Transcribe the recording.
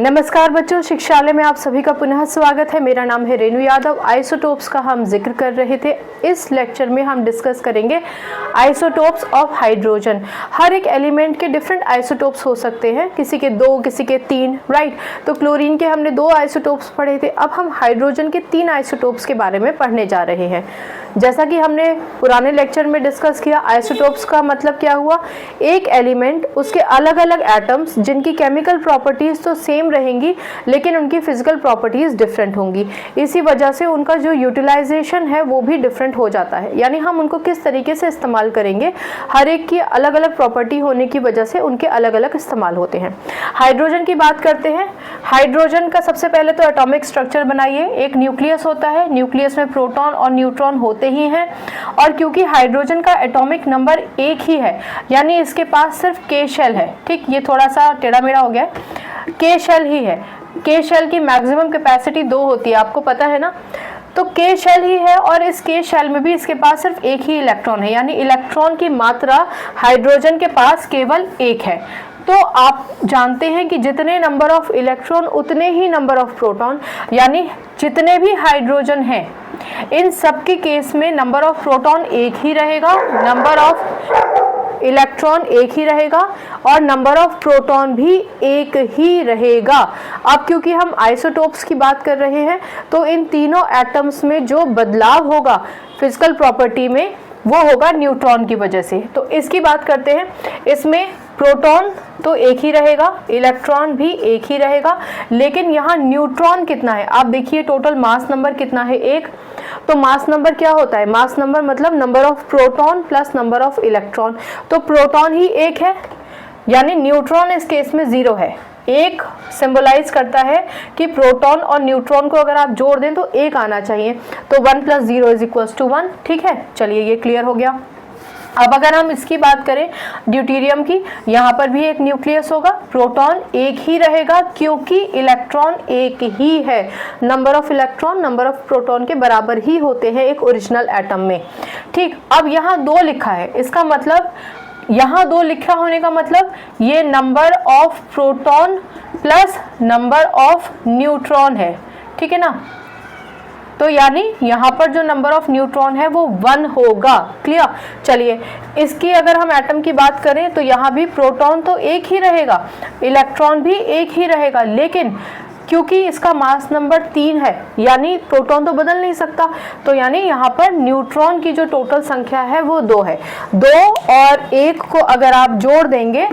नमस्कार बच्चों, शिक्षालय में आप सभी का पुनः स्वागत है। मेरा नाम है रेणु यादव। आइसोटोप्स का हम जिक्र कर रहे थे। इस लेक्चर में हम डिस्कस करेंगे आइसोटोप्स ऑफ हाइड्रोजन। हर एक एलिमेंट के डिफरेंट आइसोटोप्स हो सकते हैं, किसी के 2, किसी के 3, राइट। तो क्लोरीन के हमने 2 आइसोटोप्स पढ़े थे। अब हम हाइड्रोजन के 3 आइसोटोप्स के बारे में पढ़ने जा रहे हैं। जैसा कि हमने पुराने लेक्चर में डिस्कस किया, आइसोटोप्स का मतलब क्या हुआ, एक एलिमेंट उसके अलग अलग एटम्स जिनकी केमिकल प्रॉपर्टीज तो सेम रहेंगी लेकिन उनकी फिजिकल प्रॉपर्टीज डिफरेंट होंगी। इसी वजह से उनका जो यूटिलाइजेशन है वो भी डिफरेंट हो जाता है, यानी हम उनको किस तरीके से इस्तेमाल करेंगे, हर एक की अलग अलग प्रॉपर्टी होने की वजह से उनके अलग अलग इस्तेमाल होते हैं। हाइड्रोजन की बात करते हैं। हाइड्रोजन का सबसे पहले तो एटॉमिक स्ट्रक्चर बनाइए। एक न्यूक्लियस होता है, न्यूक्लियस में प्रोटॉन और न्यूट्रॉन होते ही हैं, और क्योंकि हाइड्रोजन का एटॉमिक नंबर एक ही है, यानी इसके पास सिर्फ के शेल है। ठीक, ये थोड़ा सा टेढ़ा मेढ़ा हो गया है, के शेल ही है। के शेल की मैक्सिमम कैपेसिटी 2 होती है, आपको पता है ना। तो के शेल ही है और इस के शेल में भी इसके पास सिर्फ एक ही इलेक्ट्रॉन है, यानी इलेक्ट्रॉन की मात्रा हाइड्रोजन के पास केवल 1 है। तो आप जानते हैं कि जितने नंबर ऑफ इलेक्ट्रॉन उतने ही नंबर ऑफ प्रोटॉन, यानी जितने भी हाइड्रोजन हैं इन सब के केस में नंबर ऑफ प्रोटॉन एक ही रहेगा, नंबर ऑफ इलेक्ट्रॉन एक ही रहेगा और नंबर ऑफ प्रोटॉन भी एक ही रहेगा। अब क्योंकि हम आइसोटोप्स की बात कर रहे हैं तो इन तीनों एटम्स में जो बदलाव होगा फिजिकल प्रॉपर्टी में वो होगा न्यूट्रॉन की वजह से। तो इसकी बात करते हैं। इसमें प्रोटॉन तो एक ही रहेगा, इलेक्ट्रॉन भी एक ही रहेगा, लेकिन यहाँ न्यूट्रॉन कितना है आप देखिए। टोटल मास नंबर कितना है, 1। तो मास नंबर क्या होता है, मास नंबर मतलब number of proton plus number of electron. तो प्रोटॉन ही 1 है, यानी न्यूट्रॉन इस केस में 0 है। 1 सिंबलाइज करता है कि प्रोटॉन और न्यूट्रॉन को अगर आप जोड़ दें तो 1 आना चाहिए। तो 1 + 0 = 1। ठीक है, चलिए ये क्लियर हो गया। अब अगर हम इसकी बात करें ड्यूटेरियम की, यहाँ पर भी एक न्यूक्लियस होगा, प्रोटॉन एक ही रहेगा क्योंकि इलेक्ट्रॉन एक ही है। Number of electron number of proton के बराबर ही होते हैं एक ओरिजिनल एटम में। ठीक, अब यहाँ 2 लिखा है, इसका मतलब यहाँ 2 लिखा होने का मतलब ये number of proton plus number of neutron है। ठीक है ना, तो यानी यहाँ पर जो नंबर ऑफ न्यूट्रॉन है वो 1 होगा। क्लियर। चलिए इसकी अगर हम एटम की बात करें तो यहाँ भी प्रोटॉन तो एक ही रहेगा, इलेक्ट्रॉन भी एक ही रहेगा, लेकिन क्योंकि इसका मास नंबर 3 है यानी प्रोटॉन तो बदल नहीं सकता, तो यानी यहाँ पर न्यूट्रॉन की जो टोटल संख्या है वो 2 है। 2 और 1 को अगर आप जोड़ देंगे